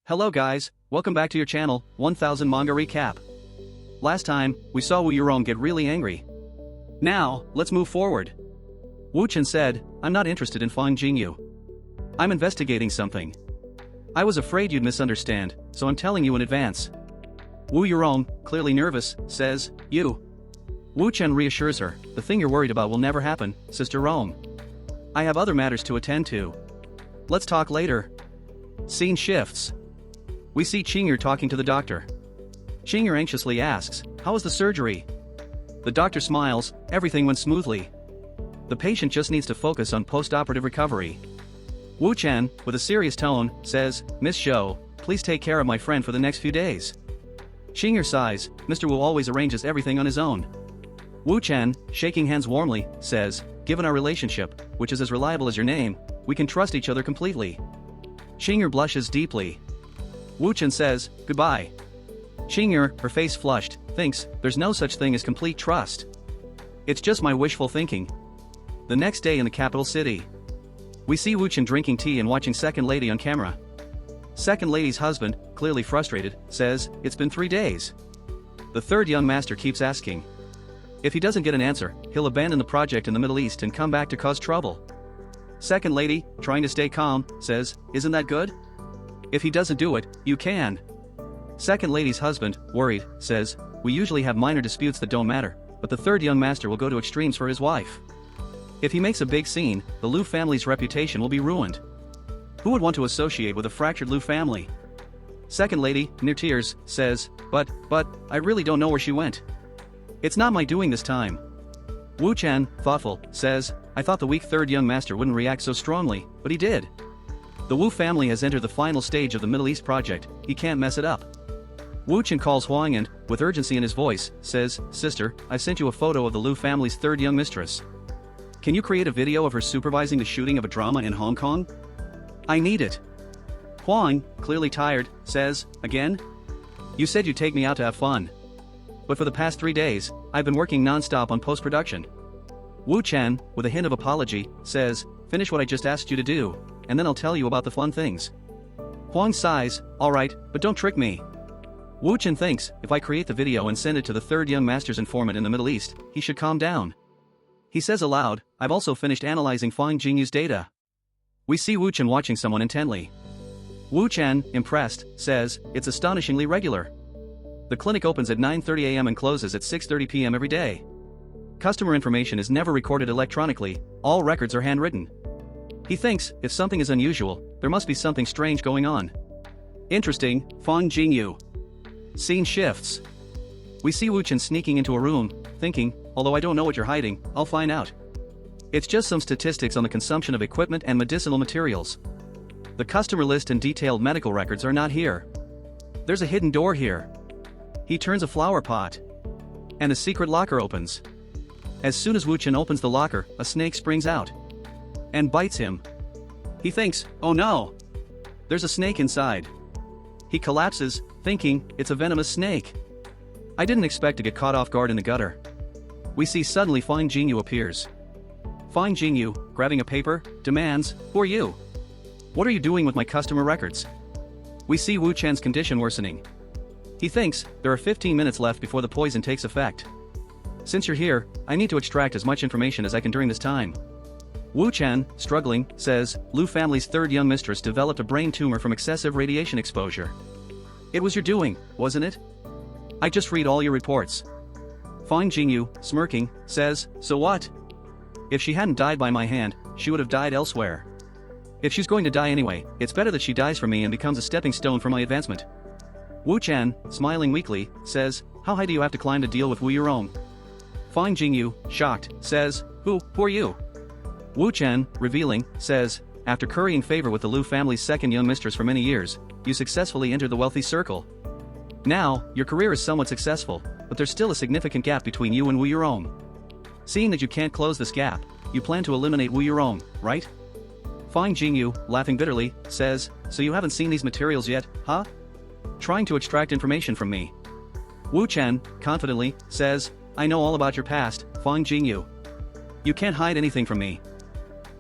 Hello guys, welcome back to your channel, 1000 Manga Recap. Last time, we saw Wuin get really angry. Now, let's move forward. Wuin said, I'm not interested in finding you. I'm investigating something. I was afraid you'd misunderstand, so I'm telling you in advance. Wuin, clearly nervous, says, You. Wuin reassures her, the thing you're worried about will never happen, Sister Rome. I have other matters to attend to. Let's talk later. Scene shifts. We see Qing'er talking to the doctor. Qing'er anxiously asks, How was the surgery? The doctor smiles, everything went smoothly. The patient just needs to focus on post-operative recovery. Wuin, with a serious tone, says, Miss Zhou, please take care of my friend for the next few days. Qing'er sighs, Mr. Wu always arranges everything on his own. Wuin, shaking hands warmly, says, Given our relationship, which is as reliable as your name, we can trust each other completely. Qing'er blushes deeply. Wuin says, Goodbye. Qing'er, her face flushed, thinks, there's no such thing as complete trust. It's just my wishful thinking. The next day in the capital city. We see Wuin drinking tea and watching Second Lady on camera. Second Lady's husband, clearly frustrated, says, It's been 3 days. The third young master keeps asking. If he doesn't get an answer, he'll abandon the project in the Middle East and come back to cause trouble. Second Lady, trying to stay calm, says, Isn't that good? If he doesn't do it, you can. Second Lady's husband, worried, says, We usually have minor disputes that don't matter, but the third young master will go to extremes for his wife. If he makes a big scene, the Liu family's reputation will be ruined. Who would want to associate with a fractured Liu family? Second Lady, near tears, says, But, I really don't know where she went. It's not my doing this time. Wuin, thoughtful, says, I thought the weak third young master wouldn't react so strongly, but he did. The Wu family has entered the final stage of the Middle East project, he can't mess it up. Wuin calls Huang and, with urgency in his voice, says, Sister, I've sent you a photo of the Liu family's third young mistress. Can you create a video of her supervising the shooting of a drama in Hong Kong? I need it. Huang, clearly tired, says, Again? You said you'd take me out to have fun. But for the past 3 days, I've been working non-stop on post-production. Wuin, with a hint of apology, says, Finish what I just asked you to do, and then I'll tell you about the fun things. Huang sighs, Alright, but don't trick me. Wuin thinks, if I create the video and send it to the third young master's informant in the Middle East, he should calm down. He says aloud, I've also finished analyzing Fang Jingyu's data. We see Wuin watching someone intently. Wuin, impressed, says, It's astonishingly regular. The clinic opens at 9:30 a.m. and closes at 6:30 p.m. every day. Customer information is never recorded electronically, all records are handwritten. He thinks, if something is unusual, there must be something strange going on. Interesting, Fang Jingyu. Scene shifts. We see Wuin sneaking into a room, thinking, although I don't know what you're hiding, I'll find out. It's just some statistics on the consumption of equipment and medicinal materials. The customer list and detailed medical records are not here. There's a hidden door here. He turns a flower pot. And a secret locker opens. As soon as Wuin opens the locker, a snake springs out. And bites him. He thinks, oh no! There's a snake inside. He collapses, thinking, it's a venomous snake. I didn't expect to get caught off guard in the gutter. We see suddenly Fang Jingyu appears. Fang Jingyu, grabbing a paper, demands, Who are you? What are you doing with my customer records? We see Wuin's condition worsening. He thinks, there are 15 minutes left before the poison takes effect. Since you're here, I need to extract as much information as I can during this time. Wuin, struggling, says, Liu family's third young mistress developed a brain tumor from excessive radiation exposure. It was your doing, wasn't it? I just read all your reports. Fang Jingyu, smirking, says, So what? If she hadn't died by my hand, she would have died elsewhere. If she's going to die anyway, it's better that she dies for me and becomes a stepping stone for my advancement. Wuin, smiling weakly, says, How high do you have to climb to deal with Wuin? Fang Jingyu, shocked, says, Who are you? Wuin, revealing, says, After currying favor with the Liu family's second young mistress for many years, you successfully entered the wealthy circle. Now, your career is somewhat successful, but there's still a significant gap between you and Wuin. Seeing that you can't close this gap, you plan to eliminate Wuin, right? Fang Jingyu, laughing bitterly, says, So you haven't seen these materials yet, huh? Trying to extract information from me. Wuin, confidently, says, I know all about your past, Fang Jingyu. You can't hide anything from me.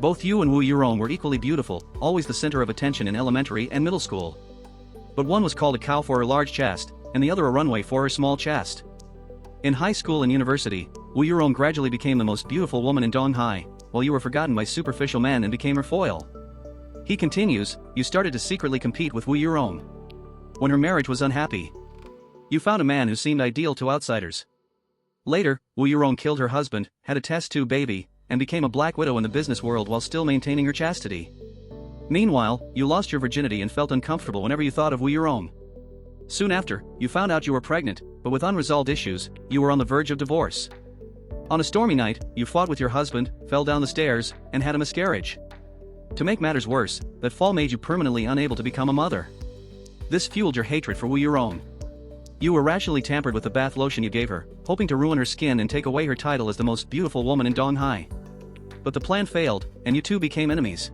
Both you and Wuin were equally beautiful, always the center of attention in elementary and middle school. But one was called a cow for her large chest, and the other a runway for her small chest. In high school and university, Wu Yurong gradually became the most beautiful woman in Donghai, while you were forgotten by superficial men and became her foil. He continues, you started to secretly compete with Wu Yurong. When her marriage was unhappy, you found a man who seemed ideal to outsiders. Later, Wu Yurong killed her husband, had a test tube baby, and became a black widow in the business world while still maintaining her chastity. Meanwhile, you lost your virginity and felt uncomfortable whenever you thought of Wu Yurong. Soon after, you found out you were pregnant, but with unresolved issues, you were on the verge of divorce. On a stormy night, you fought with your husband, fell down the stairs, and had a miscarriage. To make matters worse, that fall made you permanently unable to become a mother. This fueled your hatred for Wu Yurong. You irrationally tampered with the bath lotion you gave her, hoping to ruin her skin and take away her title as the most beautiful woman in Donghai. But the plan failed, and you two became enemies.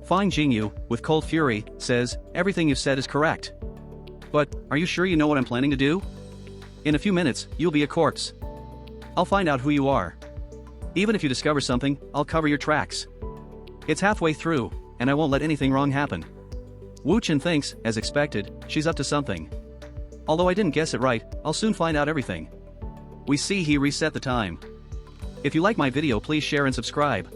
Fang Jingyu, with cold fury, says, everything you've said is correct. But, are you sure you know what I'm planning to do? In a few minutes, you'll be a corpse. I'll find out who you are. Even if you discover something, I'll cover your tracks. It's halfway through, and I won't let anything wrong happen. Wu Chen thinks, as expected, she's up to something. Although I didn't guess it right, I'll soon find out everything. We see he reset the time. If you like my video, please share and subscribe.